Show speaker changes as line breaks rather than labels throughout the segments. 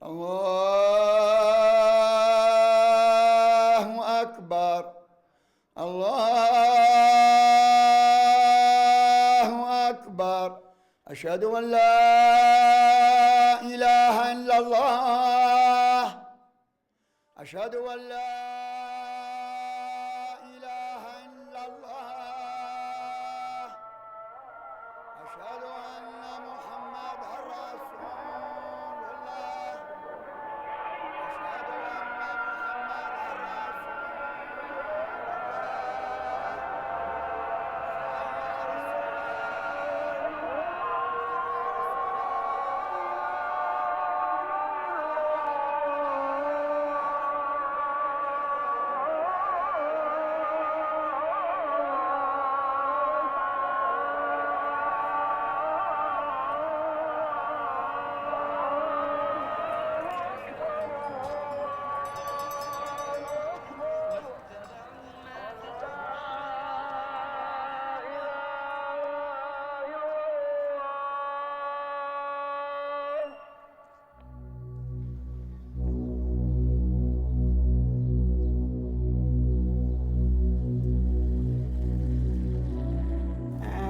الله أكبر. الله أكبر. أشهد أن لا إله إلا الله. أشهد أن لا إله إلا الله. أشهد أن محمدا رسول الله. أشهد أن محمدا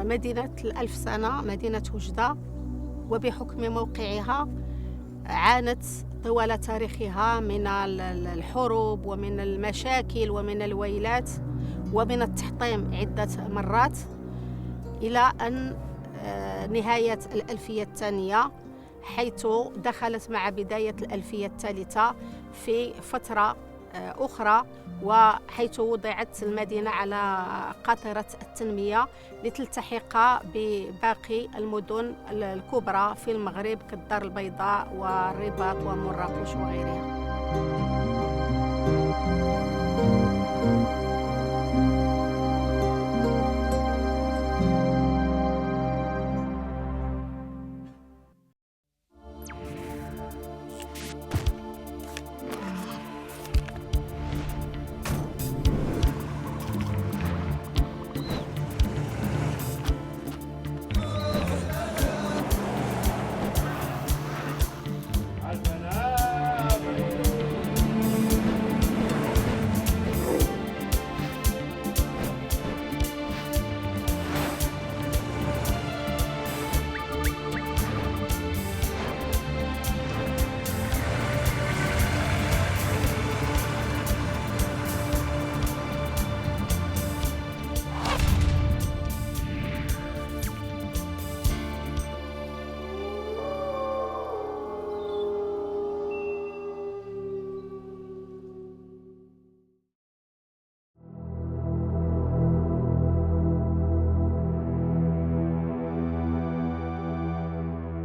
مدينة الألف سنة، مدينة وجدة، وبحكم موقعها عانت طوال تاريخها من الحروب ومن المشاكل ومن الويلات ومن التحطيم عدة مرات، إلى أن نهاية الألفية الثانية، حيث دخلت مع بداية الألفية الثالثة في فترة أخرى، وحيث وضعت المدينة على قاطرة التنمية لتلتحق بباقي المدن الكبرى في المغرب كالدار البيضاء والرباط ومراكش وغيرها.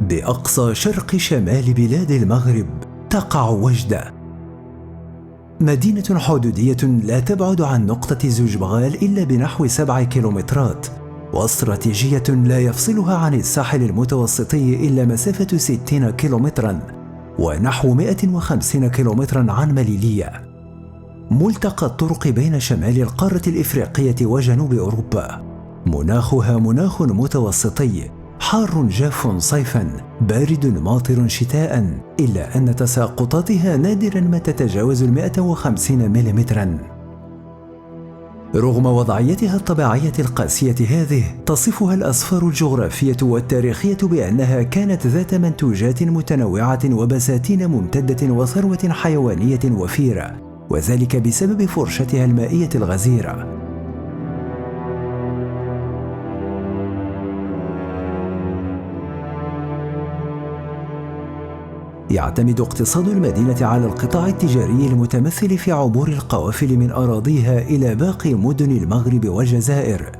بأقصى شرق شمال بلاد المغرب تقع وجدة، مدينة حدودية لا تبعد عن نقطة زوجبغال إلا بنحو 7 كيلومترات، واستراتيجية لا يفصلها عن الساحل المتوسطي إلا مسافة 60 كيلومترا، ونحو 150 كيلومترا عن مليلية، ملتقى الطرق بين شمال القارة الإفريقية وجنوب أوروبا. مناخها مناخ متوسطي، حار جاف صيفا، بارد ماطر شتاء، إلا أن تساقطاتها نادرا ما تتجاوز 150 ملم. رغم وضعيتها الطبيعية القاسية هذه، تصفها الأسفار الجغرافية والتاريخية بأنها كانت ذات منتوجات متنوعة وبساتين ممتدة وثروة حيوانية وفيرة، وذلك بسبب فرشتها المائية الغزيرة. يعتمد اقتصاد المدينة على القطاع التجاري المتمثل في عبور القوافل من أراضيها إلى باقي مدن المغرب والجزائر،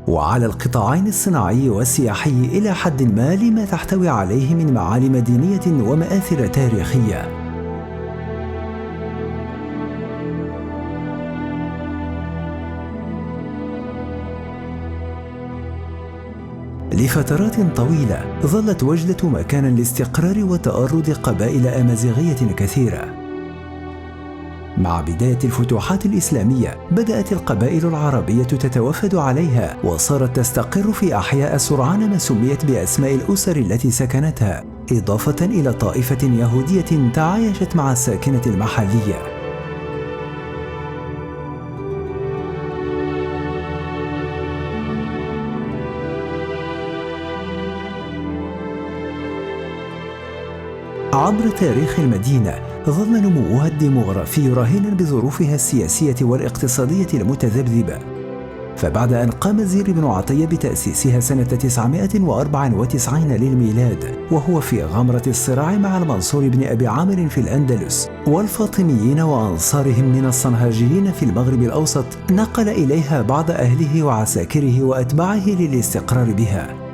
وعلى القطاعين الصناعي والسياحي إلى حد ما لما تحتوي عليه من معالم دينية ومآثر تاريخية. لفترات طويلة ظلت وجدة مكانا لاستقرار وتأرد قبائل أمازيغية كثيرة. مع بداية الفتوحات الإسلامية بدأت القبائل العربية تتوافد عليها، وصارت تستقر في أحياء سرعان ما سميت بأسماء الأسر التي سكنتها، إضافة إلى طائفة يهودية تعايشت مع الساكنة المحلية. عبر تاريخ المدينة ظل نموها الديموغرافي رهينا بظروفها السياسية والاقتصادية المتذبذبة، فبعد أن قام زير بن عطية بتأسيسها سنة 994 للميلاد، وهو في غمرة الصراع مع المنصور بن أبي عامر في الأندلس والفاطميين وأنصارهم من الصنهاجيين في المغرب الأوسط، نقل إليها بعض أهله وعساكره وأتباعه للاستقرار بها.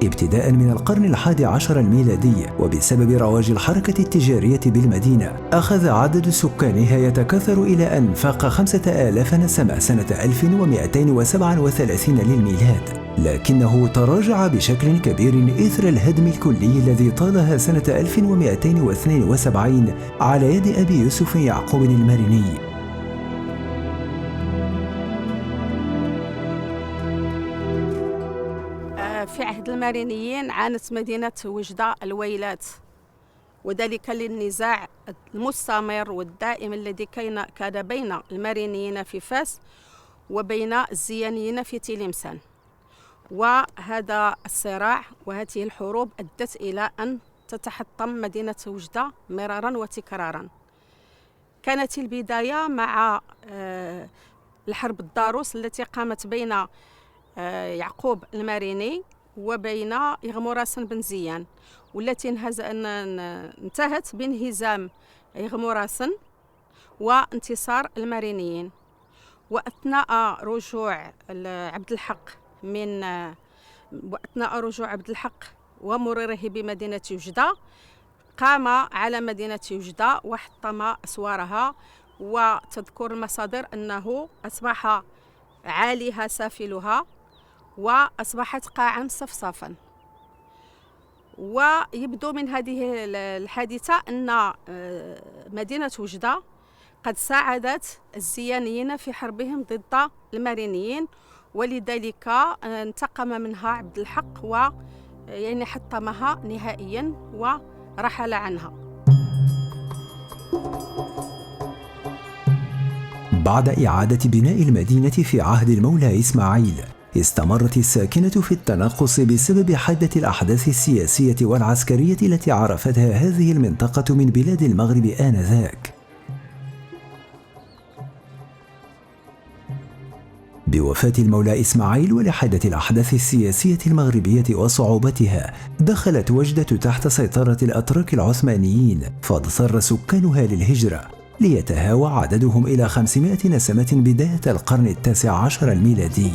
ابتداء من القرن ال11 الميلادي، وبسبب رواج الحركة التجارية بالمدينة، أخذ عدد سكانها يتكاثر إلى أن فاق 5000 نسمة سنة 1237 للميلاد، لكنه تراجع بشكل كبير إثر الهدم الكلي الذي طالها سنة 1272 على يد أبي يوسف يعقوب الماريني.
في عهد المارينيين عانت مدينة وجدة الويلات، وذلك للنزاع المستمر والدائم الذي كان بين المارينيين في فاس وبين الزيانيين في تلمسان. وهذا الصراع وهذه الحروب أدت إلى أن تتحطم مدينة وجدة مرارا وتكرارا. كانت البداية مع الحرب الضاروس التي قامت بين يعقوب الماريني وبين إغموراسن بن زيان، والتي انتهت بانهزام إغموراسن وانتصار المارينيين. وأثناء رجوع عبد الحق ومرره بمدينة وجدة، قام على مدينة وجدة وحطم أسوارها، وتذكر المصادر أنه أصبح عاليها سافلها وأصبحت قاعا صفصافا. ويبدو من هذه الحادثة أن مدينة وجدة قد ساعدت الزيانيين في حربهم ضد المارينيين، ولذلك انتقم منها عبد الحق ويعني حطمها نهائيا ورحل عنها.
بعد إعادة بناء المدينة في عهد المولى إسماعيل، استمرت الساكنة في التناقص بسبب حدة الأحداث السياسية والعسكرية التي عرفتها هذه المنطقة من بلاد المغرب آنذاك. بوفاة المولى إسماعيل ولحدة الأحداث السياسية المغربية وصعوبتها، دخلت وجدة تحت سيطرة الأتراك العثمانيين، فاضطر سكانها للهجرة، ليتهاوى عددهم إلى 500 نسمة بداية القرن ال19 الميلادي.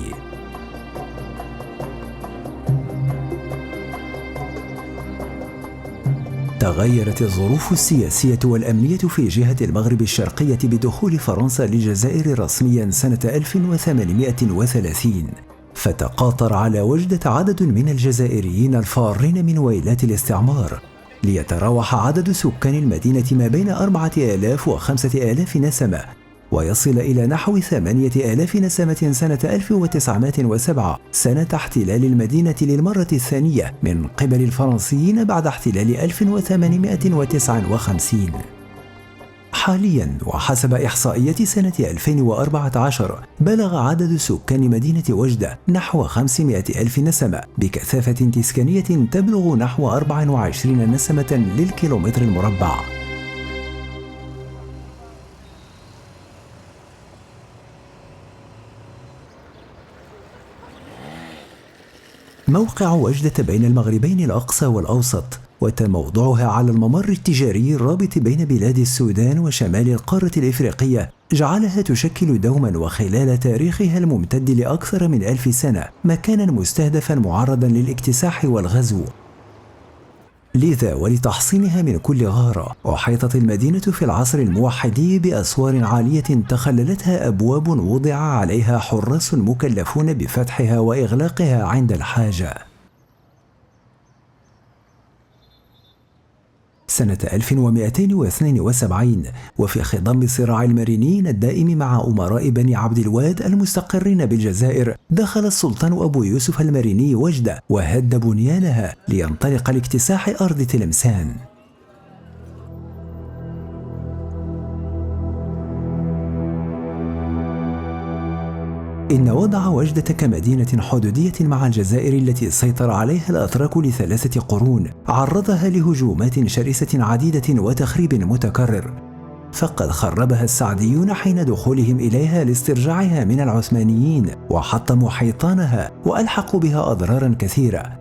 تغيرت الظروف السياسية والأمنية في جهة المغرب الشرقية بدخول فرنسا للجزائر رسميا سنة 1830، فتقاطر على وجدة عدد من الجزائريين الفارين من ويلات الاستعمار، ليتراوح عدد سكان المدينة ما بين 4000 و 5000 نسمة، ويصل إلى نحو 8000 نسمة سنة 1907 سنة احتلال المدينة للمرة الثانية من قبل الفرنسيين بعد احتلال 1859. حاليا وحسب إحصائيات سنة 2014 بلغ عدد سكان مدينة وجدة نحو 500 ألف نسمة بكثافة تسكانية تبلغ نحو 24 نسمة للكيلومتر المربع. موقع وجدة بين المغربين الأقصى والأوسط، وتموضعها على الممر التجاري الرابط بين بلاد السودان وشمال القارة الإفريقية جعلها تشكل دوما وخلال تاريخها الممتد لأكثر من 1000 سنة مكانا مستهدفا معرضا للاكتساح والغزو. لذا ولتحصينها من كل غارة، أحيطت المدينة في العصر الموحدي بأسوار عالية تخللتها أبواب وضع عليها حراس مكلفون بفتحها وإغلاقها عند الحاجة. سنة 1272، وفي خضم صراع المارينيين الدائم مع أمراء بني عبد الواد المستقرين بالجزائر، دخل السلطان أبو يوسف الماريني وجدة وهد بنيانها لينطلق لاكتساح أرض تلمسان. إن وضع وجدة كمدينة حدودية مع الجزائر التي سيطر عليها الأتراك ل3 قرون عرضها لهجومات شرسة عديدة وتخريب متكرر، فقد خربها السعديون حين دخولهم إليها لاسترجاعها من العثمانيين، وحطموا حيطانها وألحقوا بها أضرارا كثيرة.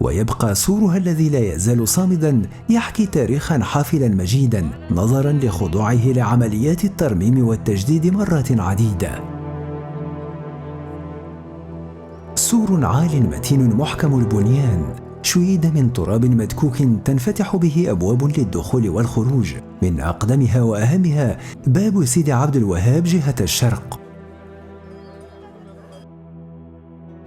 ويبقى سورها الذي لا يزال صامدا يحكي تاريخا حافلا مجيدا نظرا لخضوعه لعمليات الترميم والتجديد مرات عديدة. سور عال متين محكم البنيان شيد من تراب مدكوك تنفتح به أبواب للدخول والخروج، من أقدمها وأهمها باب سيدي عبد الوهاب جهة الشرق،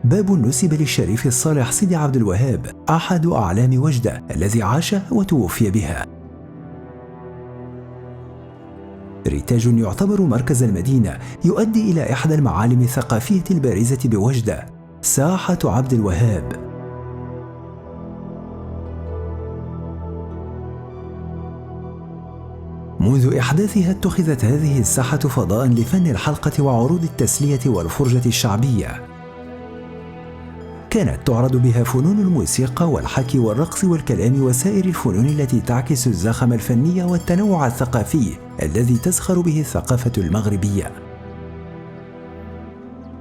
باب نسب للشريف الصالح سيدي عبد الوهاب أحد أعلام وجدة الذي عاش وتوفي بها. ريتاج يعتبر مركز المدينة يؤدي إلى إحدى المعالم الثقافية البارزة بوجدة، ساحة عبد الوهاب. منذ إحداثها اتخذت هذه الساحة فضاء لفن الحلقة وعروض التسلية والفرجة الشعبية. كانت تعرض بها فنون الموسيقى والحكي والرقص والكلام وسائر الفنون التي تعكس الزخم الفني والتنوع الثقافي الذي تزخر به الثقافة المغربية.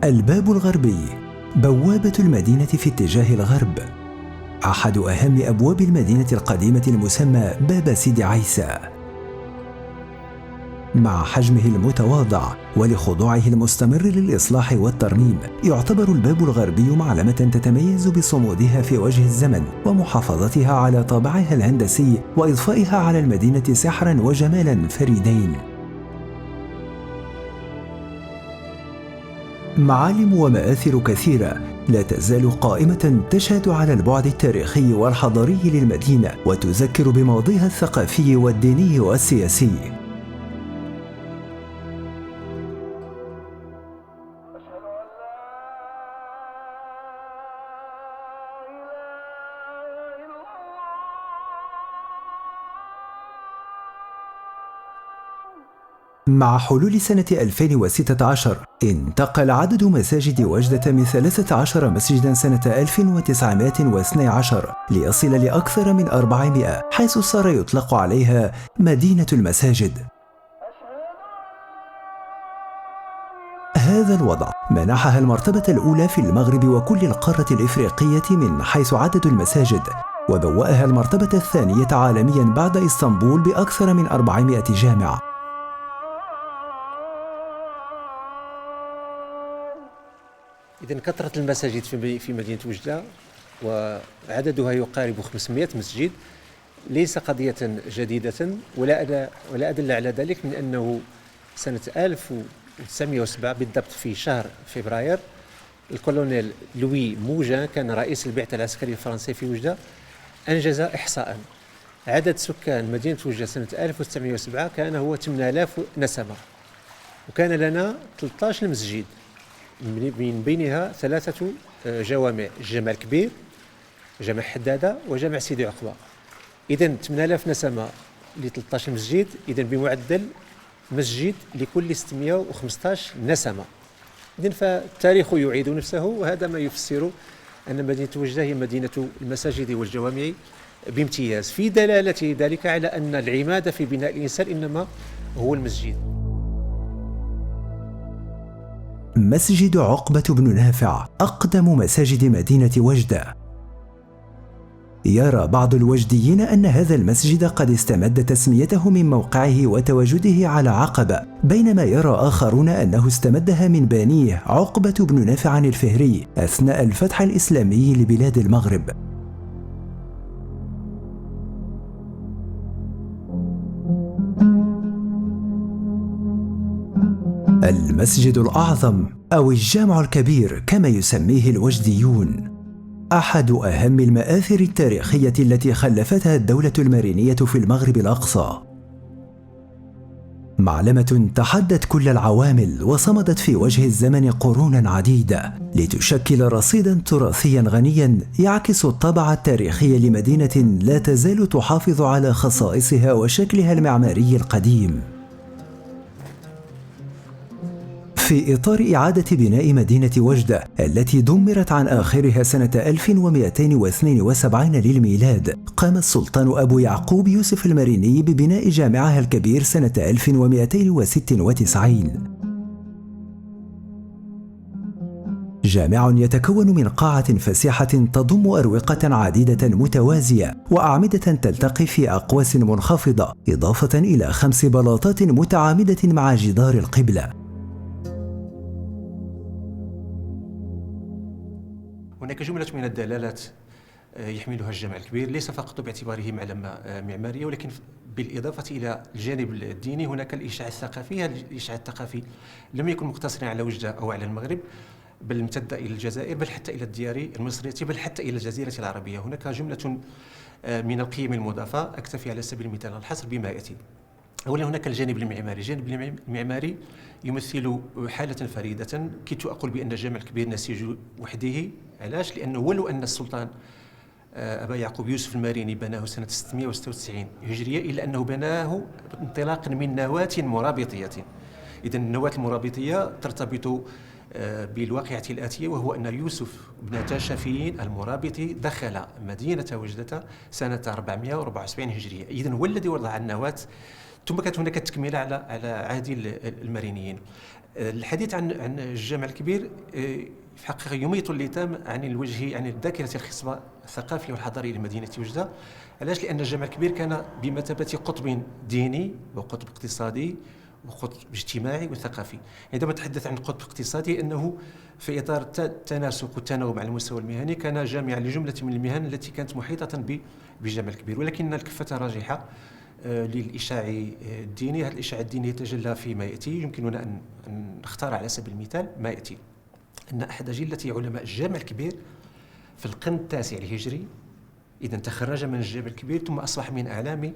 الباب الغربي بوابة المدينة في اتجاه الغرب، أحد أهم أبواب المدينة القديمة المسمى باب سيدي عيسى. مع حجمه المتواضع ولخضوعه المستمر للإصلاح والترميم، يعتبر الباب الغربي معلمة تتميز بصمودها في وجه الزمن ومحافظتها على طابعها الهندسي وإضفائها على المدينة سحرا وجمالا فريدين. معالم ومآثر كثيرة لا تزال قائمة تشهد على البعد التاريخي والحضاري للمدينة وتذكر بماضيها الثقافي والديني والسياسي. مع حلول سنة 2016 انتقل عدد مساجد وجدة من 13 مسجدا سنة 1912 ليصل لأكثر من 400، حيث صار يطلق عليها مدينة المساجد. هذا الوضع منحها المرتبة الأولى في المغرب وكل القارة الإفريقية من حيث عدد المساجد، وبوأها المرتبة الثانية عالميا بعد إسطنبول بأكثر من 400 جامع.
إذن كثرة المساجد في مدينة وجدة وعددها يقارب 500 مسجد ليس قضية جديدة، ولا أدل على ذلك من أنه سنة 1907 بالضبط في شهر فبراير الكولونيل لوي موجان كان رئيس البعثة العسكرية الفرنسية في وجدة أنجز إحصاء عدد سكان مدينة وجدة سنة 1907 كان هو 8000 نسمة، وكان لنا 13 مسجد من بينها 3 جوامع، جامع الكبير، جامع حدادة، وجامع سيدي عقبة. إذن 8000 نسمة ل 13 مسجد، إذن بمعدل مسجد لكل 615 نسمة. إذن فالتاريخ يعيد نفسه، وهذا ما يفسر أن مدينة وجدة هي مدينة المساجد والجوامع بامتياز، في دلالة ذلك على أن العماد في بناء الإنسان إنما هو المسجد.
مسجد عقبة بن نافع أقدم مساجد مدينة وجدة. يرى بعض الوجديين أن هذا المسجد قد استمد تسميته من موقعه وتواجده على عقبة، بينما يرى آخرون أنه استمدها من بانيه عقبة بن نافع الفهري أثناء الفتح الإسلامي لبلاد المغرب. المسجد الأعظم أو الجامع الكبير كما يسميه الوجديون أحد أهم المآثر التاريخية التي خلفتها الدولة المارينية في المغرب الأقصى. معلمة تحدت كل العوامل وصمدت في وجه الزمن قرونا عديدة لتشكل رصيدا تراثيا غنيا يعكس الطابع التاريخي لمدينة لا تزال تحافظ على خصائصها وشكلها المعماري القديم. في إطار إعادة بناء مدينة وجدة التي دمرت عن آخرها سنة 1272 للميلاد، قام السلطان أبو يعقوب يوسف الماريني ببناء جامعها الكبير سنة 1296. جامع يتكون من قاعة فسيحة تضم أروقة عديدة متوازية وأعمدة تلتقي في أقواس منخفضة، إضافة إلى 5 بلاطات متعامدة مع جدار القبلة.
هناك جملة من الدلالات يحملها الجامع الكبير، ليس فقط باعتباره معلم معمارية، ولكن بالإضافة إلى الجانب الديني هناك الإشعاع الثقافي. هذا الإشعاع الثقافي لم يكن مقتصرا على وجدة أو على المغرب، بل امتد إلى الجزائر، بل حتى إلى الديار المصرية، بل حتى إلى الجزيرة العربية. هناك جملة من القيم المضافة أكتفي على سبيل المثال الحصر بما يأتي. أولا هناك الجانب المعماري. الجانب المعماري يمثل حالة فريدة. كنت أقول بأن الجامع الكبير نسيج وحده. علاش؟ لأنه ولو أن السلطان أبا يعقوب يوسف الماريني بناه سنة 696 هجرية، إلا أنه بناه انطلاقا من نواة مرابطية. إذن النواة المرابطية ترتبط بالواقعة الآتية، وهو أن يوسف بن تاشفين المرابطي دخل مدينة وجدة سنة 474 هجرية. إذن هو الذي وضع النواة، ثم كانت هناك تكملة على عهد المارينيين. الحديث عن الجامع الكبير في حقيقة يميط اللئام عن الوجه، عن الذاكرة الخصبة الثقافية والحضارية لمدينة وجدة. علاش؟ لأن الجامع الكبير كان بمثابة قطب ديني وقطب اقتصادي وقطب اجتماعي وثقافي. عندما نتحدث عن قطب اقتصادي، أنه في إطار التناسق والتناوب على المستوى المهني كان جامعا لجملة من المهن التي كانت محيطة بالجامع الكبير، ولكن الكفة راجحة للإشعاع الديني. هذا الإشعاع الديني يتجلى فيما يأتي. يمكننا أن نختار على سبيل المثال ما يأتي: أن أحد جلة علماء الجامع الكبير في القرن التاسع الهجري إذا تخرج من الجامع الكبير، ثم أصبح من أعلام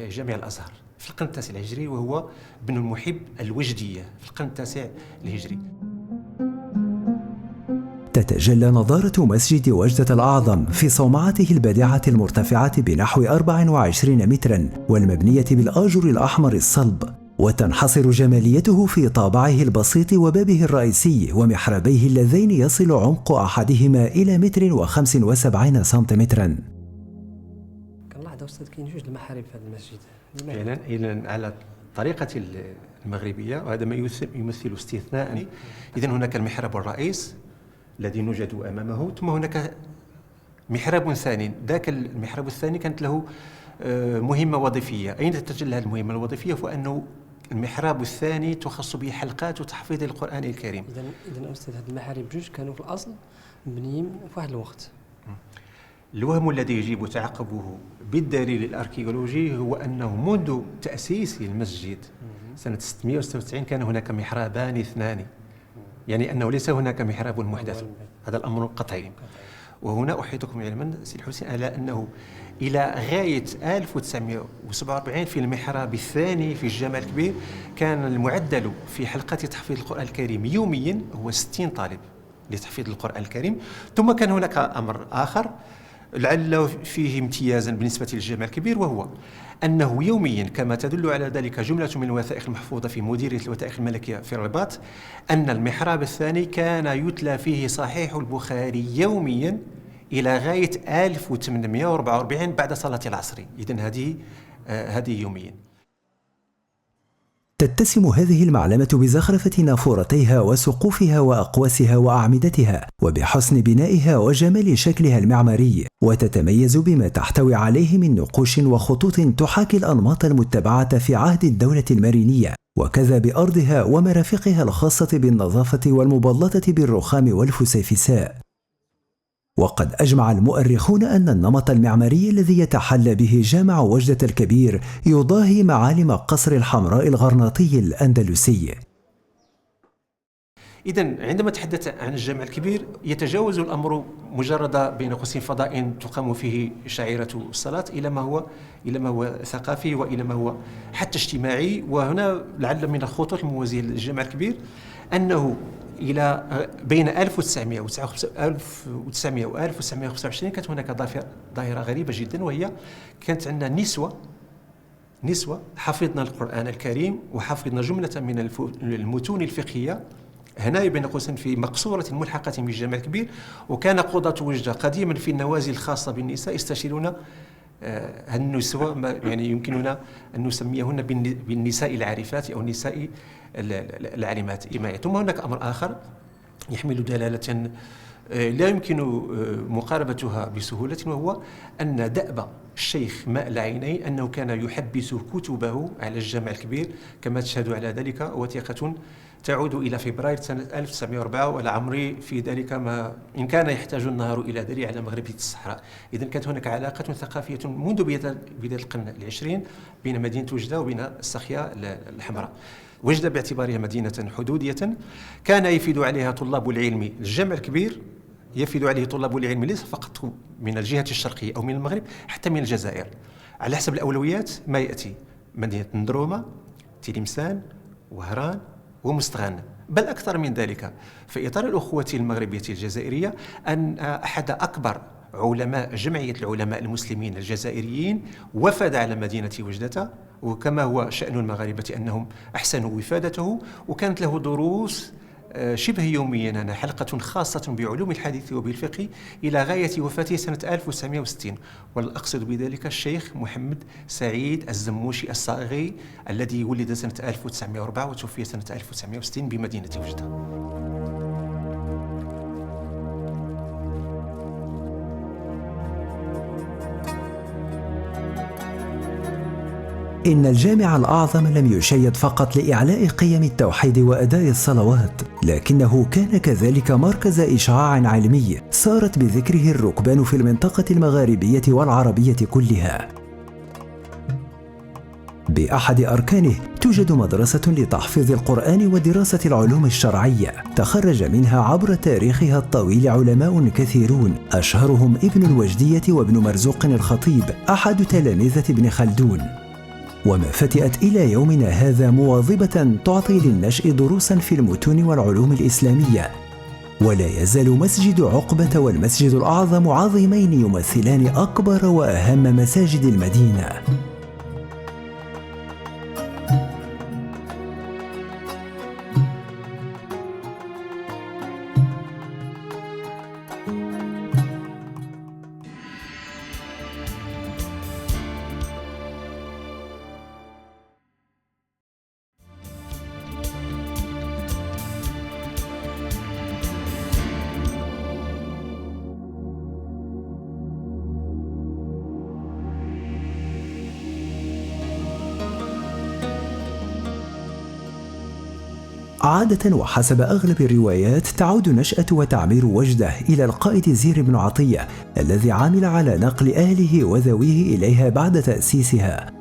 جامع الأزهر في القرن التاسع الهجري، وهو ابن المحب الوجدية في القرن التاسع الهجري.
تتجلى نظارة مسجد وجدة الأعظم في صومعته البديعة المرتفعة بنحو 24 مترا والمبنية بالآجر الأحمر الصلب، وتنحصر جماليته في طابعه البسيط وبابه الرئيسي ومحرابيه اللذين يصل عمق أحدهما إلى 1.75 سنتيمترا.
كنلاحظ أستاذ كاين جوج المحارب في هذا المسجد.
إذن على الطريقة المغربية، وهذا ما يمثل استثناء. إذن هناك المحراب الرئيس الذي نوجد أمامه، ثم هناك محراب ثاني. ذاك المحراب الثاني كانت له مهمة وظيفية. أين تتجلى هذه المهمة الوظيفية؟ فأنه المحراب الثاني تخص به حلقات وتحفيظ القرآن الكريم.
إذن أستاذ هذه المحارب جوج كانوا في الأصل مبنيين في واحد الوقت.
الوهم الذي يجب تعقبه بالدليل الأركيولوجي هو أنه منذ تأسيس المسجد سنة 696 كان هناك محرابان اثنان، يعني أنه ليس هناك محراب محدث. هذا الأمر قطعي. وهنا أحيطكم علما سي الحسين على أنه إلى غاية 1947 في المحراب الثاني في الجامع الكبير كان المعدل في حلقات تحفيظ القرآن الكريم يوميا هو 60 طالب لتحفيظ القرآن الكريم. ثم كان هناك أمر آخر لعله فيه امتيازا بالنسبة للجامع الكبير، وهو أنه يوميا كما تدل على ذلك جملة من الوثائق المحفوظة في مديرية الوثائق الملكية في الرباط، أن المحراب الثاني كان يتلى فيه صحيح البخاري يوميا إلى غاية 1844 بعد صلاة العصر. إذن هذه يوميا.
تتسم هذه المعلمة بزخرفة نافورتيها وسقوفها وأقواسها وأعمدتها، وبحسن بنائها وجمال شكلها المعماري، وتتميز بما تحتوي عليه من نقوش وخطوط تحاكي الأنماط المتبعة في عهد الدولة المارينية، وكذا بأرضها ومرافقها الخاصة بالنظافة والمبلطة بالرخام والفسيفساء. وقد أجمع المؤرخون أن النمط المعماري الذي يتحلى به جامع وجدة الكبير يضاهي معالم قصر الحمراء الغرناطي الأندلسي.
إذن عندما تحدث عن الجامع الكبير يتجاوز الأمر مجرد بين قوسين فضاء تقام فيه شعيرة الصلاة إلى ما هو ثقافي وإلى ما هو حتى اجتماعي. وهنا لعل من الخطوط الموازية للجامع الكبير أنه إلى بين 1909 و 1925 كانت هناك ظاهرة غريبة جدا، وهي كانت عندنا نسوة حفظنا القرآن الكريم وحفظنا جملة من المتون الفقهية هنا بين قوسين في مقصورة ملحقة بالجامع الكبير. وكان قضاة وجدة قديما في النوازل الخاصة بالنساء يستشيرون النسوة، يعني يمكننا أن نسميهن بالنساء العارفات أو النساء العالمات. ثم هناك أمر آخر يحمل دلالة لا يمكن مقاربتها بسهولة، وهو أن دأب الشيخ ماء العيني أنه كان يحبس كتبه على الجامع الكبير، كما تشهد على ذلك وثيقة تعود إلى فبراير سنة 1904، ولعمري في ذلك ما إن كان يحتاج النهار إلى دري على مغربية الصحراء. إذن كانت هناك علاقة ثقافية منذ بداية القرن العشرين بين مدينة وجدة وبين السخية الحمراء. وجدة باعتبارها مدينة حدودية كان يفيد عليها طلاب العلم. الجامع الكبير يفيد عليه طلاب العلم ليس فقط من الجهة الشرقية أو من المغرب، حتى من الجزائر. على حسب الأولويات ما يأتي مدينة ندرومة، تلمسان، وهران ومستغان، بل أكثر من ذلك. في إطار الأخوة المغربية الجزائرية أن أحد أكبر علماء جمعية العلماء المسلمين الجزائريين وفد على مدينة وجدة، وكما هو شأن المغاربة أنهم أحسنوا وفادته، وكانت له دروس شبه يوميا، حلقة خاصة بعلوم الحديث وبالفقه إلى غاية وفاته سنة 1960. والأقصد بذلك الشيخ محمد سعيد الزموشي الصاغي الذي ولد سنة 1904 وتوفي سنة 1960 بمدينة وجدة.
إن الجامع الأعظم لم يشيد فقط لإعلاء قيم التوحيد وأداء الصلوات، لكنه كان كذلك مركز إشعاع علمي سارت بذكره الركبان في المنطقة المغاربية والعربية كلها. بأحد أركانه توجد مدرسة لتحفيظ القرآن ودراسة العلوم الشرعية، تخرج منها عبر تاريخها الطويل علماء كثيرون، أشهرهم ابن الوجدية وابن مرزوق الخطيب أحد تلامذة ابن خلدون. وما فتئت إلى يومنا هذا مواظبة تعطي للنشء دروسا في المتون والعلوم الإسلامية. ولا يزال مسجد عقبة والمسجد الأعظم عظيمين يمثلان أكبر وأهم مساجد المدينة. عادة وحسب أغلب الروايات تعود نشأة وتعمير وجدة إلى القائد زير بن عطية الذي عمل على نقل أهله وذويه إليها بعد تأسيسها.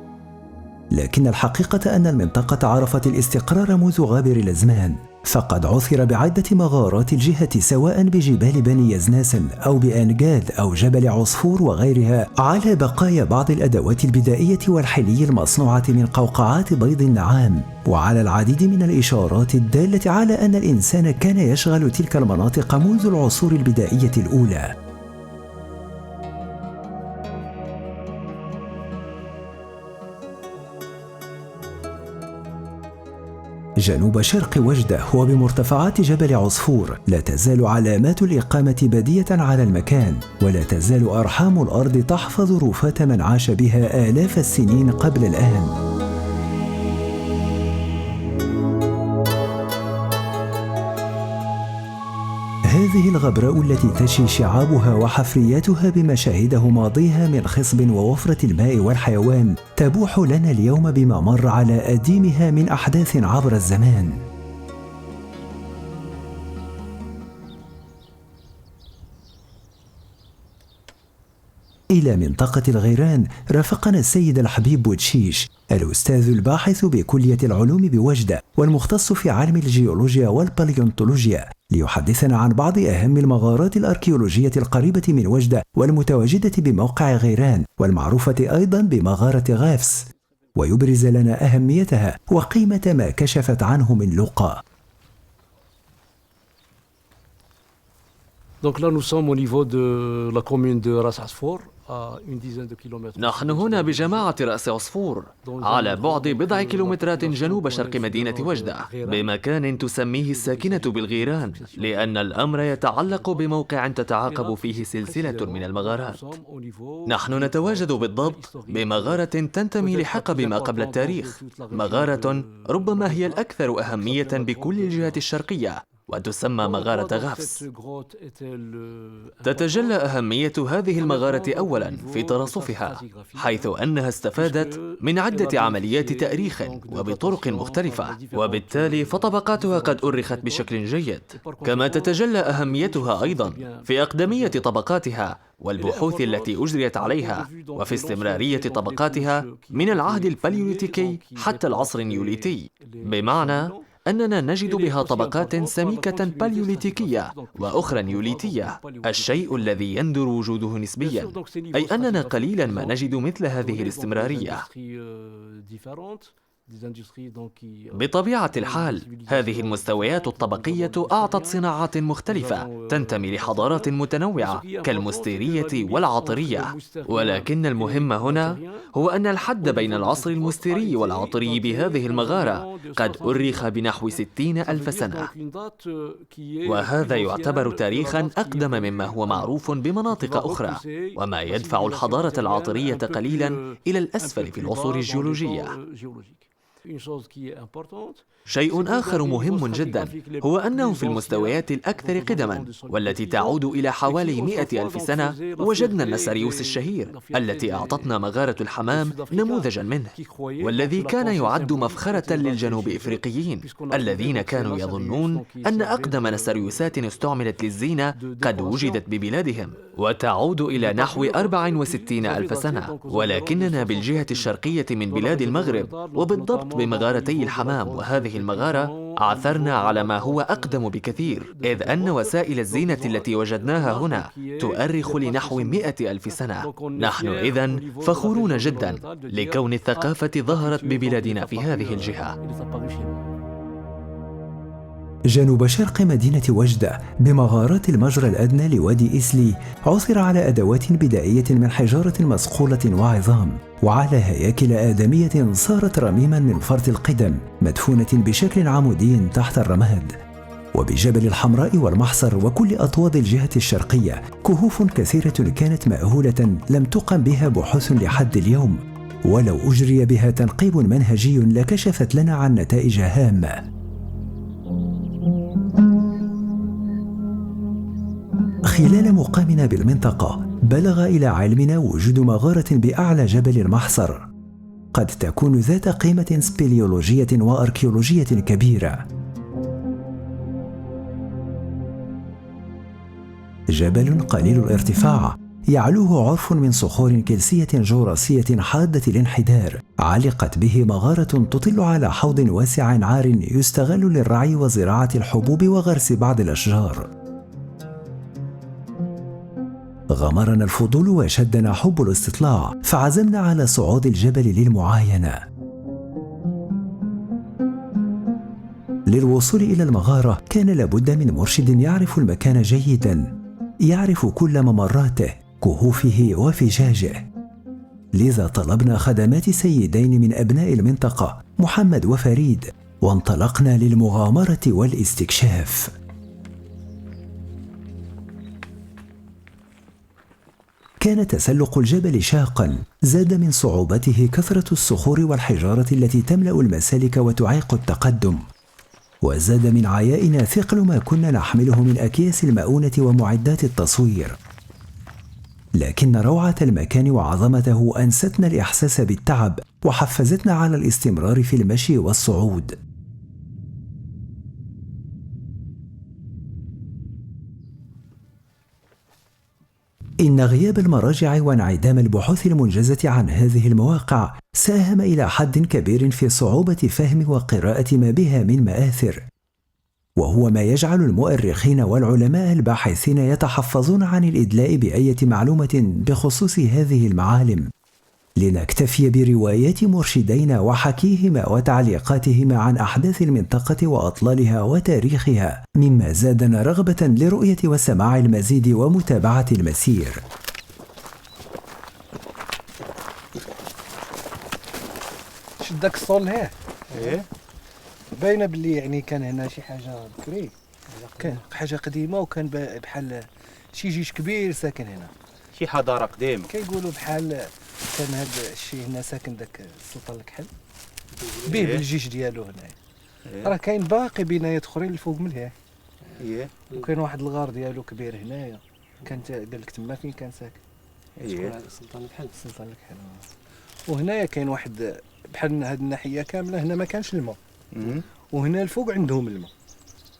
لكن الحقيقة أن المنطقة عرفت الاستقرار منذ غابر الأزمان، فقد عثر بعدة مغارات الجهة سواء بجبال بني يزناس أو بأنجاد أو جبل عصفور وغيرها على بقايا بعض الأدوات البدائية والحلي المصنوعة من قوقعات بيض النعام، وعلى العديد من الإشارات الدالة على أن الإنسان كان يشغل تلك المناطق منذ العصور البدائية الأولى. جنوب شرق وجدة وبمرتفعات جبل عصفور لا تزال علامات الإقامة بادية على المكان، ولا تزال أرحام الأرض تحفظ رفات من عاش بها آلاف السنين قبل الآن. هذه الغبراء التي تشي شعابها وحفرياتها بمشاهده ماضيها من خصب ووفرة الماء والحيوان تبوح لنا اليوم بما مر على أديمها من أحداث عبر الزمان. إلى منطقة الغيران رافقنا السيد الحبيب بوتشيش، الأستاذ الباحث بكلية العلوم بوجدة والمختص في علم الجيولوجيا والباليونتولوجيا، ليحدثنا عن بعض أهم المغارات الأركيولوجية القريبة من وجدة والمتواجدة بموقع غيران والمعروفة أيضا بمغارة غافس، ويبرز لنا أهميتها وقيمة ما كشفت عنه من لقا.
Donc là, nous sommes au niveau de la commune de Ras Asfor.
نحن هنا بجماعة رأس عصفور على بعد بضع كيلومترات جنوب شرق مدينة وجدة، بمكان تسميه الساكنة بالغيران، لأن الأمر يتعلق بموقع تتعاقب فيه سلسلة من المغارات. نحن نتواجد بالضبط بمغارة تنتمي لحقب ما قبل التاريخ، مغارة ربما هي الأكثر أهمية بكل الجهات الشرقية، وتسمى مغارة غافس. تتجلى أهمية هذه المغارة أولاً في ترصفها، حيث أنها استفادت من عدة عمليات تأريخ وبطرق مختلفة، وبالتالي فطبقاتها قد أرخت بشكل جيد. كما تتجلى أهميتها أيضاً في أقدمية طبقاتها والبحوث التي أجريت عليها، وفي استمرارية طبقاتها من العهد الباليوليتيكي حتى العصر النيوليتي، بمعنى أننا نجد بها طبقات سميكة باليوليتيكية وأخرى نيوليتية، الشيء الذي يندر وجوده نسبياً، أي أننا قليلاً ما نجد مثل هذه الاستمرارية. بطبيعة الحال هذه المستويات الطبقية أعطت صناعات مختلفة تنتمي لحضارات متنوعة كالمستيرية والعاطرية، ولكن المهم هنا هو أن الحد بين العصر المستيري والعاطري بهذه المغارة قد أرخ بنحو 60,000 سنة، وهذا يعتبر تاريخاً أقدم مما هو معروف بمناطق أخرى، وما يدفع الحضارة العاطرية قليلاً إلى الأسفل في العصور الجيولوجية. شيء آخر مهم جدا هو أنه في المستويات الأكثر قدما والتي تعود إلى حوالي 100,000 سنة وجدنا النساريوس الشهير التي أعطتنا مغارة الحمام نموذجا منه، والذي كان يعد مفخرة للجنوب إفريقيين الذين كانوا يظنون أن أقدم نساريوسات استعملت للزينة قد وجدت ببلادهم، وتعود إلى نحو 64,000 سنة. ولكننا بالجهة الشرقية من بلاد المغرب وبالضبط بمغارتي الحمام وهذه المغارة عثرنا على ما هو أقدم بكثير، إذ أن وسائل الزينة التي وجدناها هنا تؤرخ لنحو 100,000 سنة. نحن إذن فخورون جدا لكون الثقافة ظهرت ببلادنا في هذه الجهة.
جنوب شرق مدينة وجدة بمغارات المجرى الأدنى لوادي إسلي عثر على أدوات بدائية من حجارة مصقولة وعظام، وعلى هياكل آدمية صارت رميما من فرط القدم مدفونة بشكل عمودي تحت الرماد. وبجبل الحمراء والمحصر وكل أطواد الجهة الشرقية كهوف كثيرة كانت مأهولة لم تقم بها بحوث لحد اليوم، ولو أجري بها تنقيب منهجي لكشفت لنا عن نتائج هامة. خلال مقامنا بالمنطقة بلغ إلى علمنا وجود مغارة بأعلى جبل المحصر قد تكون ذات قيمة سبيليولوجية وأركيولوجية كبيرة. جبل قليل الارتفاع يعلوه عرف من صخور كلسية جوراسية حادة الانحدار، علقت به مغارة تطل على حوض واسع عار يستغل للرعي وزراعة الحبوب وغرس بعض الأشجار. غمرنا الفضول وشدنا حب الاستطلاع، فعزمنا على صعود الجبل للمعاينة. للوصول إلى المغارة كان لابد من مرشد يعرف المكان جيدا، يعرف كل ممراته كهوفه وفجاجه، لذا طلبنا خدمات سيدين من أبناء المنطقة محمد وفريد، وانطلقنا للمغامرة والاستكشاف. كان تسلق الجبل شاقا، زاد من صعوبته كثرة الصخور والحجارة التي تملأ المسالك وتعيق التقدم، وزاد من عيائنا ثقل ما كنا نحمله من أكياس المؤونة ومعدات التصوير. لكن روعة المكان وعظمته أنستنا الإحساس بالتعب وحفزتنا على الاستمرار في المشي والصعود. إن غياب المراجع وانعدام البحوث المنجزة عن هذه المواقع ساهم إلى حد كبير في صعوبة فهم وقراءة ما بها من مآثر، وهو ما يجعل المؤرخين والعلماء الباحثين يتحفظون عن الإدلاء بأية معلومة بخصوص هذه المعالم، لنكتفي بروايات مرشدينا وحكيهما وتعليقاتهما عن أحداث المنطقة وأطلالها وتاريخها، مما زادنا رغبة لرؤية وسماع المزيد ومتابعة المسير.
شد داك الصول لهيه باينه باللي يعني كان هنا شي حاجه بكري، كان حاجه قديمه، وكان بحال شي جيش كبير ساكن هنا،
شي حضاره قديمه.
كيقولوا بحال كان هذا الشيء هنا ساكن داك السلطان الكحل به بالجيش ديالو هنايا. راه كاين باقي بنايات اخرين الفوق من هيه، وكاين واحد الغار ديالو كبير هنايا، كانت قال لك تما فين كان ساكن.
السلطان الكحل.
السلطان الكحل. وهنايا كاين واحد بحال هاد الناحيه كامله هنا ما كانش الماء، وهنا الفوق عندهم الماء،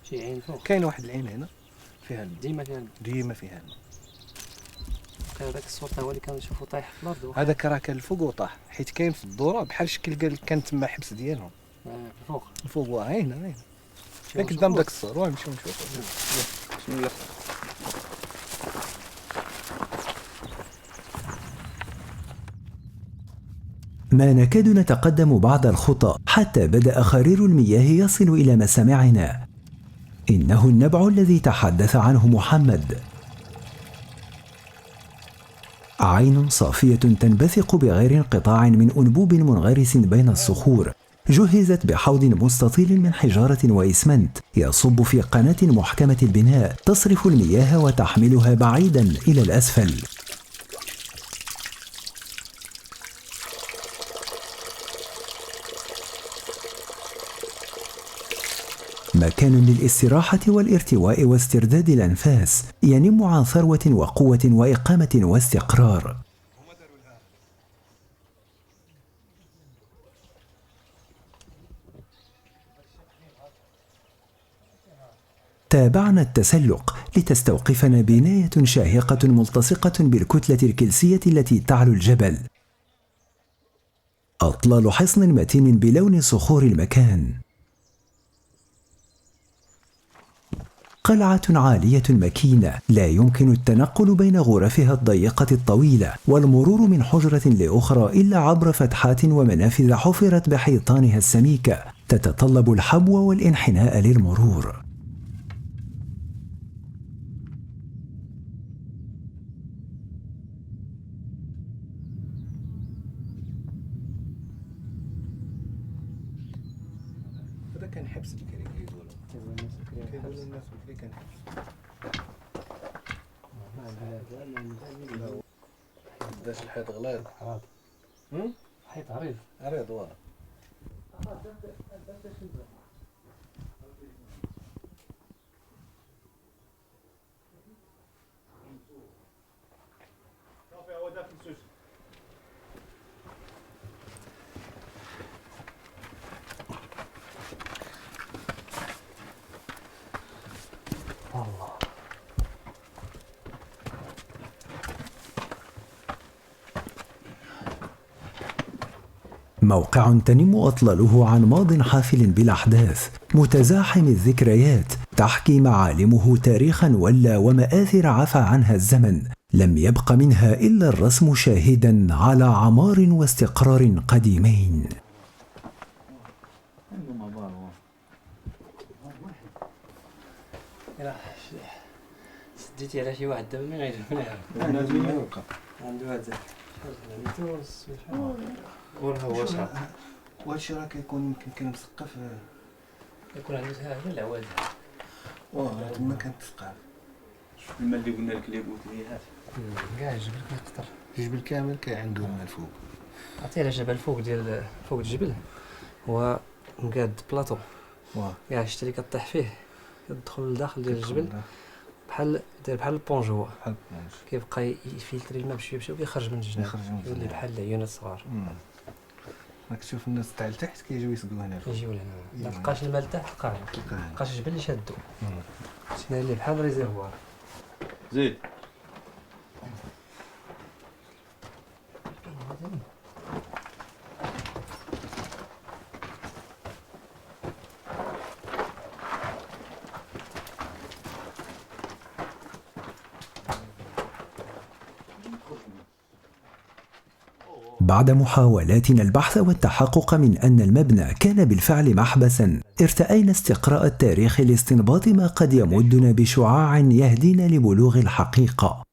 شي عين فوق.
كاين واحد العين هنا فيها الماء،
ديما فيها الماء.
ديما فيها الماء.
كان داك السلطان هو اللي كنشوفو طايح في الارض.
هذاك راه كان الفوق وطاح، حيت كاين في الدوره بحال شكل قال كان تما حبس ديالهم.
الفوق.
الفوق واه هنا قدام داك الصور، واه نمشيو نشوفو.
بسم الله.
ما نكاد نتقدم بعض الخطى حتى بدأ خرير المياه يصل إلى مسامعنا. إنه النبع الذي تحدث عنه محمد، عين صافية تنبثق بغير انقطاع من أنبوب منغرس بين الصخور، جهزت بحوض مستطيل من حجارة وإسمنت يصب في قناة محكمة البناء تصرف المياه وتحملها بعيدا إلى الأسفل. مكان للاستراحة والارتواء واسترداد الأنفاس، ينم عن ثروة وقوة وإقامة واستقرار. تابعنا التسلق لتستوقفنا بناية شاهقة ملتصقة بالكتلة الكلسية التي تعلو الجبل. أطلال حصن متين بلون صخور المكان. قلعة عالية مكينة لا يمكن التنقل بين غرفها الضيقة الطويلة والمرور من حجرة لأخرى إلا عبر فتحات ومنافذ حفرت بحيطانها السميكة تتطلب الحبو والانحناء للمرور.
هذا كان حبس بكري كيقولوا الناس بكري كان حبس. داش الحيط غليظ.
حيط عريض.
عريض واه.
موقع تنم أطلاله عن ماض حافل بالأحداث، متزاحم الذكريات، تحكي معالمه تاريخا ولا ومآثر عفى عنها الزمن، لم يبق منها إلا الرسم شاهدا على عمار واستقرار قديمين.
سديتي على شي واحد دابا ما غيجي من يعرف. عنده هذا
وراه هو صعب. وهادشي راه كيكون يمكن كان مسقف،
يكون عنده هذا العواد.
واه تما كانت تسقف.
الماء اللي قلنا لك اللي بوتيات
كاع الجبل كيقطر، الجبل كامل كاين عنده الماء الفوق.
عرفتي على جبل فوق ديال فوق الجبل هو مقاد بلاطو،
واه
كاع الشتا اللي كطيح فيه كتدخل لداخل ديال الجبل بحال داير بحال البونج، هو كيبقى يفلتري الماء بشويه بشويه ويخرج من الجناب، يولي بحال العيونات صغار.
راك تشوف الناس تاع لتحت كيجيو يسقوا هنا،
يجيو لهنا ما تلقاش الماء لتحت، تلقاه مابقاش جبل اللي شادو، شنو اللي بحال ريزيرفوار.
زيد
بعد محاولاتنا البحث والتحقق من أن المبنى كان بالفعل محبسا، ارتأينا استقراء التاريخ لاستنباط ما قد يمدنا بشعاع يهدينا لبلوغ الحقيقة.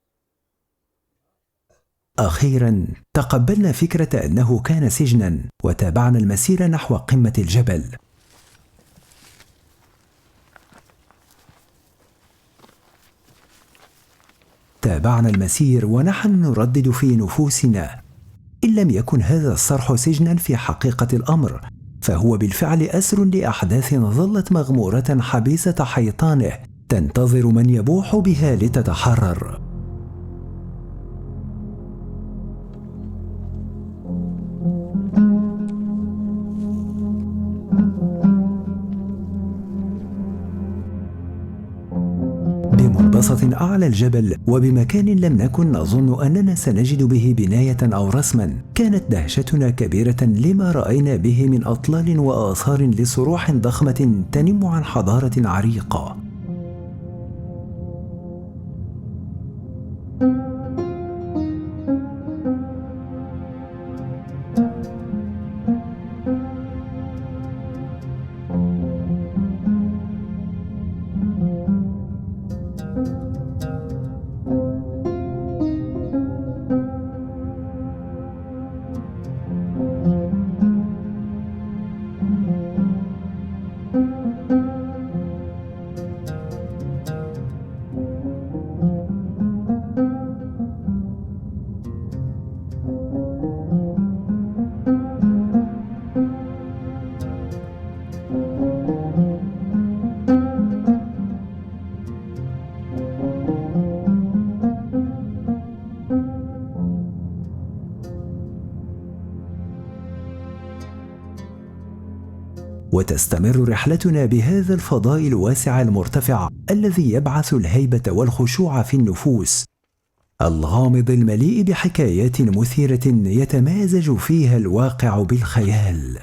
أخيرا تقبلنا فكرة أنه كان سجنا، وتابعنا المسير نحو قمة الجبل. تابعنا المسير ونحن نردد في نفوسنا: إن لم يكن هذا الصرح سجنا في حقيقة الأمر، فهو بالفعل أسر لأحداث ظلت مغمورة حبيسة حيطانه، تنتظر من يبوح بها لتتحرر. بمنبسط أعلى الجبل وبمكان لم نكن نظن أننا سنجد به بناية أو رسما، كانت دهشتنا كبيرة لما رأينا به من أطلال وآثار لصروح ضخمة تنم عن حضارة عريقة. وتستمر رحلتنا بهذا الفضاء الواسع المرتفع الذي يبعث الهيبة والخشوع في النفوس، الغامض المليء بحكايات مثيرة يتمازج فيها الواقع بالخيال.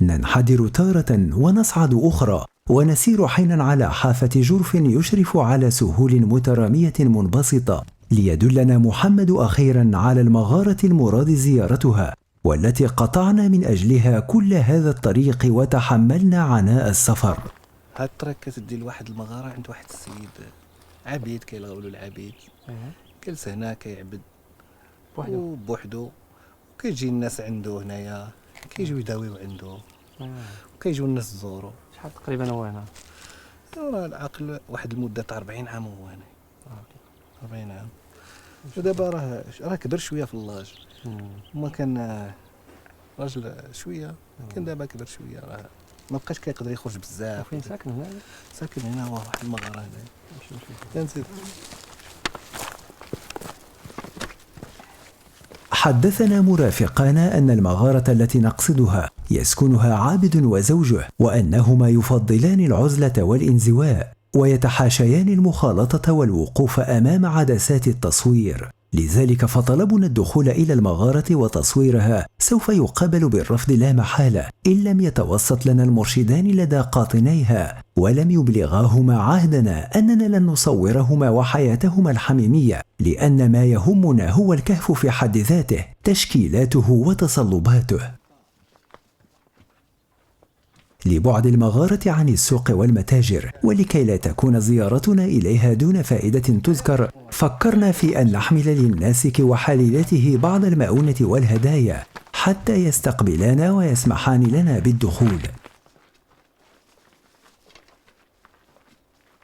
ننحدر تارة ونصعد أخرى، ونسير حينا على حافة جرف يشرف على سهول مترامية منبسطة، ليدلنا محمد أخيرا على المغارة المراد زيارتها، والتي قطعنا من أجلها كل هذا الطريق وتحملنا عناء السفر.
هاد الطريق كتدي لواحد المغارة عند واحد السيد عبيد كيلغاو له العبيد، جلس هنا كيعبد بوحدو، وكيجي الناس عنده هنايا كيجيو يداويو عنده، وكيجيو الناس تزورو.
شحال تقريبا هو هنا؟
راه العقل واحد المدة تاع 40 عام هو هنا. 40 عام. ودابا راه كبر شويه في اللاج، وما كان راجل شويه، كان دابا كبر شويه، راه ما بقاش كيقدر يخرج بزاف.
فين ساكن هنا؟
ساكن هنا، هو واحد المغاره هنا. كنسيت.
حدثنا مرافقانا أن المغارة التي نقصدها يسكنها عابد وزوجه، وأنهما يفضلان العزلة والانزواء، ويتحاشيان المخالطة والوقوف أمام عدسات التصوير. لذلك فطلبنا الدخول إلى المغارة وتصويرها سوف يقابل بالرفض لا محالة، إن لم يتوسط لنا المرشدان لدى قاطنيها ولم يبلغاهما عهدنا أننا لن نصورهما وحياتهما الحميمية، لأن ما يهمنا هو الكهف في حد ذاته، تشكيلاته وتصلباته. لبعد المغارة عن السوق والمتاجر، ولكي لا تكون زيارتنا إليها دون فائدة تذكر، فكرنا في أن نحمل للناسك وحليلته بعض المؤونة والهدايا حتى يستقبلانا ويسمحان لنا بالدخول.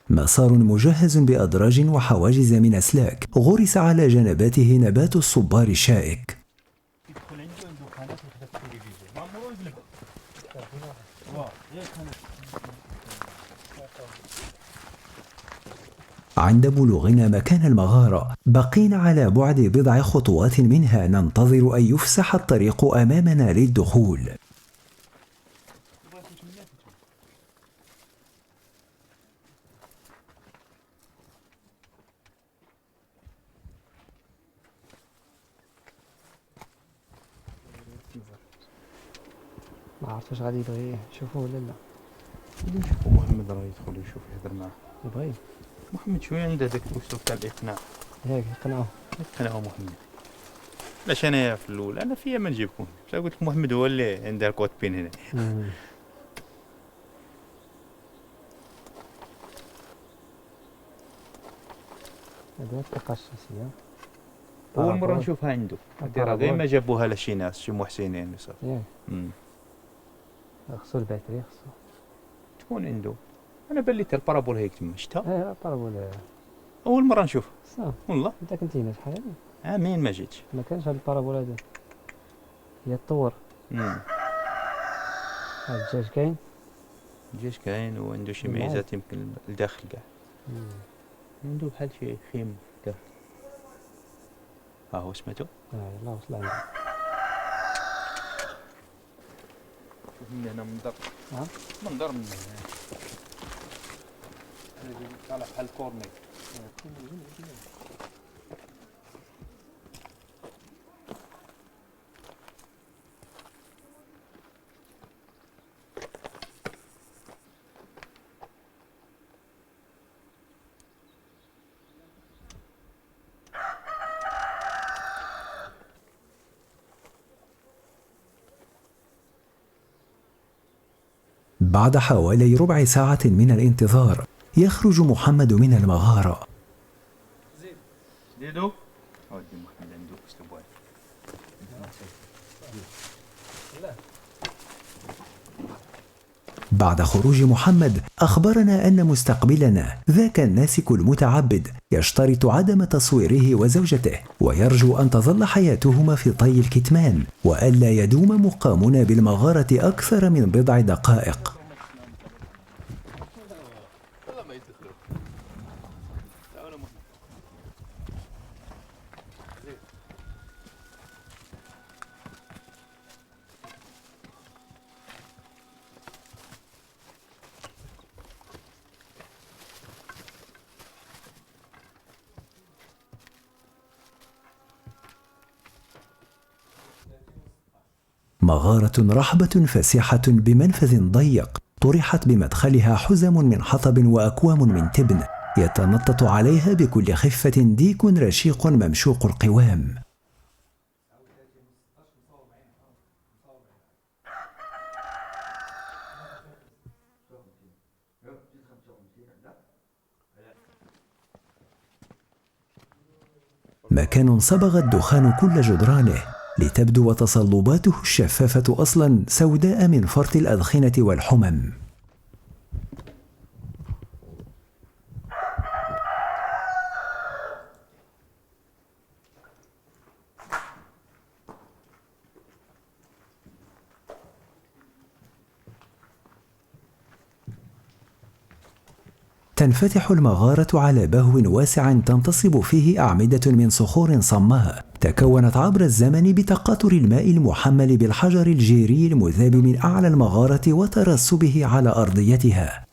مسار مجهز بأدراج وحواجز من أسلاك، غرس على جنباته نبات الصبار الشائك. عند بلوغنا مكان المغارة بقينا على بعد بضع خطوات منها، ننتظر أن يفسح الطريق أمامنا للدخول.
ما عرفت واش غادي يبغي يشوفوه ولا لا.
نشوفوا محمد راه يدخل يشوف يهضر معاه.
يبغي
محمد شويه عنده داك الاسلوب تاع الاقناع.
ياك يقنعوه
محمد. علاش انايا في الاول انا فيا ما نجيبكم، قلت لك محمد هو اللي عنده الكوت بين هنا.
هذا الثقة الشخصية.
اول مره نشوفها عنده، هذه راه غير ما جابوها لشي ناس شي محسنين صافي.
خصو الباتري خصو
تكون عنده. انا بان لي حتى البارابول هيك تما شفتها.
البارابول
اول مره نشوفها والله.
انت كنت هنا شحال؟
عامين ما جيتش.
ما كانش هاد البارابول هذا، هي تطور. هاد الدجاج كاين؟
الدجاج كاين وعنده شي ميزات يمكن لداخل كاع. عنده بحال شي خيم داخل. ها هو سمعتو؟
لا وصل عندي.
شوف من هنا منظر. منظر من هنا. انا جاي طالع بحال الكورني.
بعد حوالي ربع ساعة من الانتظار يخرج محمد من المغارة.
زيدو ودي محمد عنده اسلوب.
بعد خروج محمد أخبرنا أن مستقبلنا ذاك الناسك المتعبد يشترط عدم تصويره وزوجته، ويرجو أن تظل حياتهما في طي الكتمان، وألا يدوم مقامنا بالمغارة أكثر من بضع دقائق. مغارة رحبة فسيحة بمنفذ ضيق، طرحت بمدخلها حزم من حطب وأكوام من تبن، يتنطط عليها بكل خفة ديك رشيق ممشوق القوام. مكان صبغ الدخان كل جدرانه، لتبدو تصلباته الشفافة أصلا سوداء من فرط الأدخنة والحمم. تنفتح المغارة على بهو واسع تنتصب فيه أعمدة من صخور صماء تكونت عبر الزمن بتقاطر الماء المحمل بالحجر الجيري المذاب من أعلى المغارة وترسبه على أرضيتها.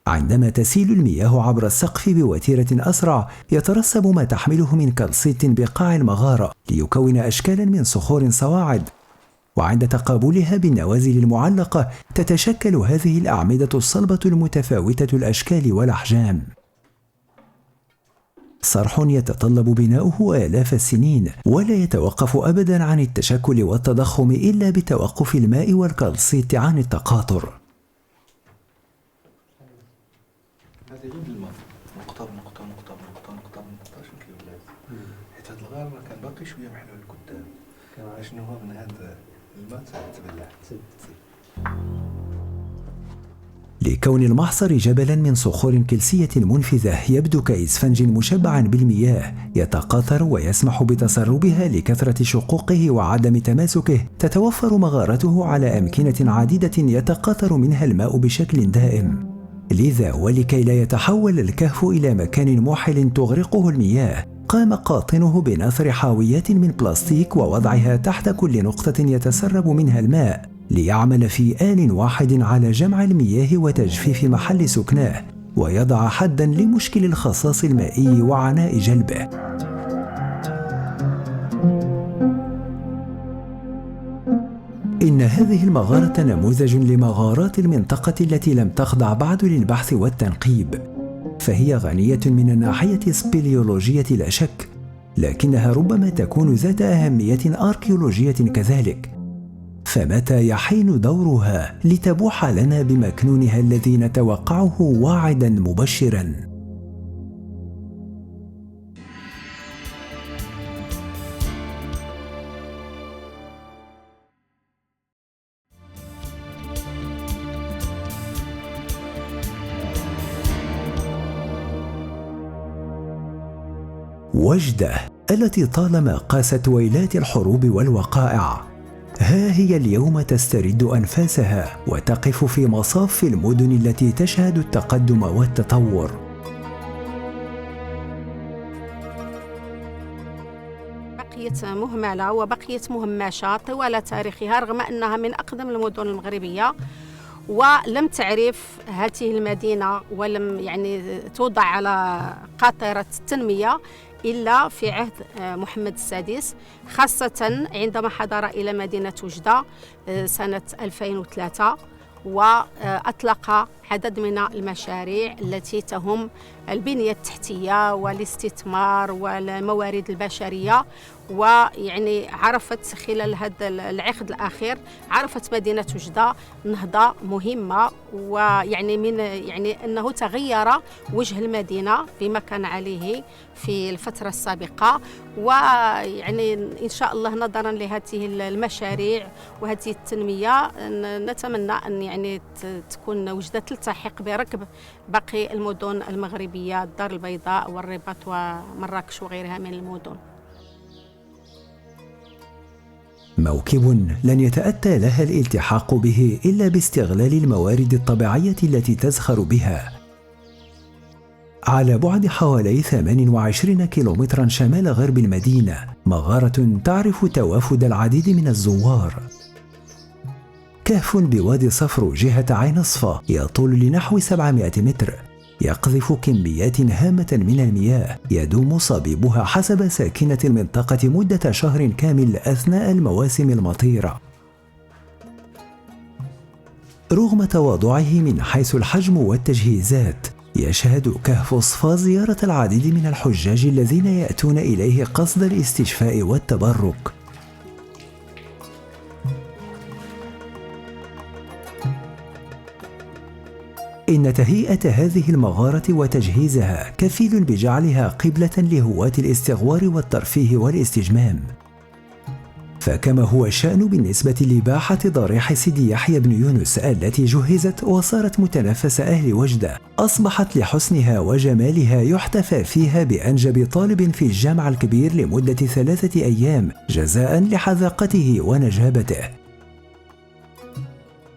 عندما تسيل المياه عبر السقف بوتيرة أسرع يترسب ما تحمله من كالسيت بقاع المغارة ليكون أشكالا من صخور صواعد، وعند تقابلها بالنوازل المعلقة تتشكل هذه الأعمدة الصلبة المتفاوتة الأشكال والأحجام. صرح يتطلب بناؤه آلاف السنين، ولا يتوقف أبدا عن التشكل والتضخم إلا بتوقف الماء والكالسيت عن التقاطر.
هذا يجيب الماء نقطة بنقطة نقطة بنقطة نقطة بنقطة شنو كيولي حيت هاد الغار كان باقي شوية محلول لقدام، كان شنو هو من هذا الماء تبلع.
لكون المحصر جبلا من صخور كلسية منفذة يبدو كإسفنج مشبع بالمياه يتقاطر ويسمح بتسربها لكثرة شقوقه وعدم تماسكه، تتوفر مغارته على أمكنة عديدة يتقاطر منها الماء بشكل دائم. لذا ولكي لا يتحول الكهف إلى مكان موحل تغرقه المياه، قام قاطنه بنثر حاويات من بلاستيك ووضعها تحت كل نقطة يتسرب منها الماء، ليعمل في آن واحد على جمع المياه وتجفيف محل سكناه، ويضع حدا لمشكل الخصاص المائي وعناء جلبه. إن هذه المغارة نموذج لمغارات المنطقة التي لم تخضع بعد للبحث والتنقيب. فهي غنية من الناحية السبيليولوجية لا شك، لكنها ربما تكون ذات أهمية أركيولوجية كذلك. فمتى يحين دورها لتبوح لنا بمكنونها الذي نتوقعه واعدا مبشرا؟ وجدة التي طالما قاست ويلات الحروب والوقائع، ها هي اليوم تسترد أنفاسها وتقف في مصاف المدن التي تشهد التقدم والتطور.
بقيت مهملة وبقيت مهمشة طوال تاريخها، رغم أنها من أقدم المدن المغربية، ولم تعرف هذه المدينة ولم توضع على قاطرة التنمية إلا في عهد محمد السادس، خاصة عندما حضر إلى مدينة وجدة سنة 2003 وأطلق عدد من المشاريع التي تهم البنية التحتية والاستثمار والموارد البشرية. عرفت خلال هذا العقد الأخير عرفت مدينة وجدة نهضة مهمة، من أنه تغير وجه المدينة بما كان عليه في الفترة السابقة. إن شاء الله نظرا لهذه المشاريع وهذه التنمية نتمنى أن تكون وجدة تلتحق بركب باقي المدن المغربية، الدار البيضاء والرباط ومراكش وغيرها من المدن.
موكب لن يتأتى لها الالتحاق به إلا باستغلال الموارد الطبيعية التي تزخر بها. على بعد حوالي 28 كيلومترا شمال غرب المدينة مغارة تعرف توافد العديد من الزوار. كهف بوادي صفر جهة عين الصفا يطول لنحو 700 متر، يقذف كميات هامة من المياه يدوم صبيبها حسب ساكنة المنطقة مدة شهر كامل أثناء المواسم المطيرة. رغم تواضعه من حيث الحجم والتجهيزات، يشهد كهف صفا زيارة العديد من الحجاج الذين يأتون إليه قصد الاستشفاء والتبرك. إن تهيئة هذه المغارة وتجهيزها كفيل بجعلها قبلة لهواة الاستغوار والترفيه والاستجمام. فكما هو الشأن بالنسبة لباحة ضريح سيدي يحيى بن يونس التي جهزت وصارت متنفس أهل وجدة، أصبحت لحسنها وجمالها يحتفى فيها بأنجب طالب في الجامع الكبير لمدة 3 أيام جزاء لحذاقته ونجابته.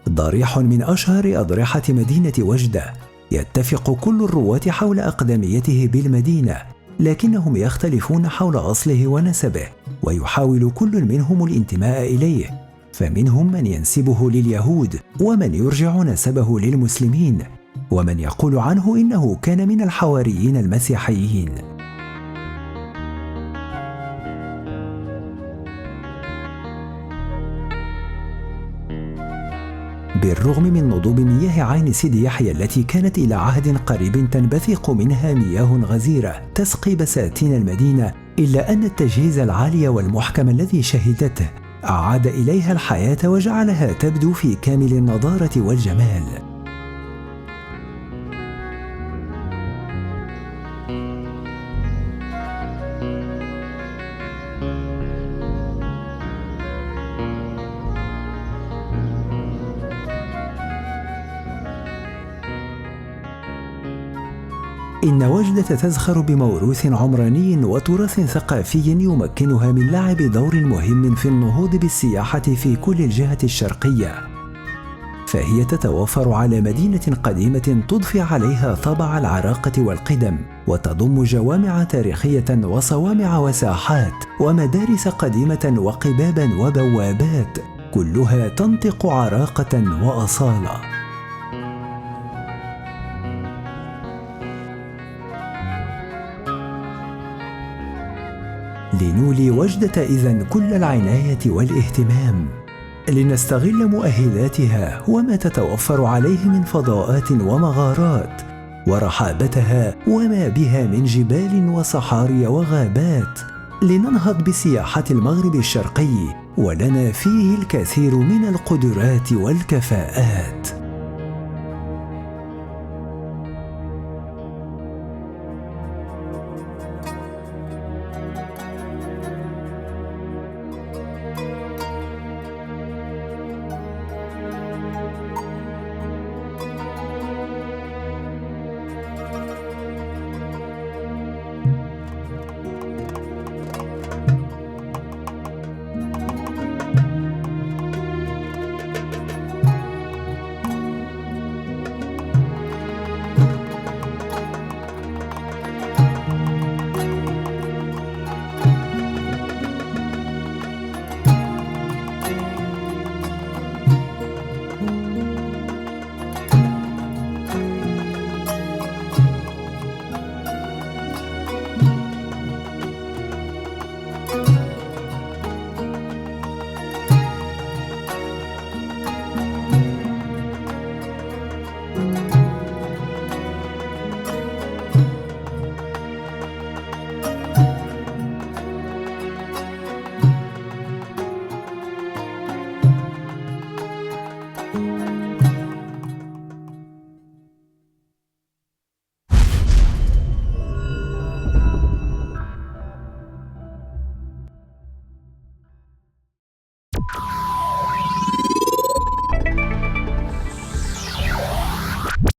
ضريح من أشهر أضرحة مدينة وجدة، يتفق كل الرواة حول أقدميته بالمدينة، لكنهم يختلفون حول أصله ونسبه، ويحاول كل منهم الانتماء إليه، فمنهم من ينسبه لليهود، ومن يرجع نسبه للمسلمين، ومن يقول عنه إنه كان من الحواريين المسيحيين. بالرغم من نضوب مياه عين سيدي يحيى التي كانت إلى عهد قريب تنبثق منها مياه غزيرة تسقي بساتين المدينة، إلا أن التجهيز العالي والمحكم الذي شهدته أعاد إليها الحياة وجعلها تبدو في كامل النضارة والجمال. إن وجدة تزخر بموروث عمراني وتراث ثقافي يمكنها من لعب دور مهم في النهوض بالسياحة في كل الجهة الشرقية، فهي تتوفر على مدينة قديمة تضفي عليها طابع العراقة والقدم، وتضم جوامع تاريخية وصوامع وساحات ومدارس قديمة وقبابا وبوابات، كلها تنطق عراقة وأصالة. لنولي وجدة إذن كل العناية والاهتمام، لنستغل مؤهلاتها وما تتوفر عليه من فضاءات ومغارات، ورحابتها وما بها من جبال وصحاري وغابات، لننهض بسياحة المغرب الشرقي ولنا فيه الكثير من القدرات والكفاءات.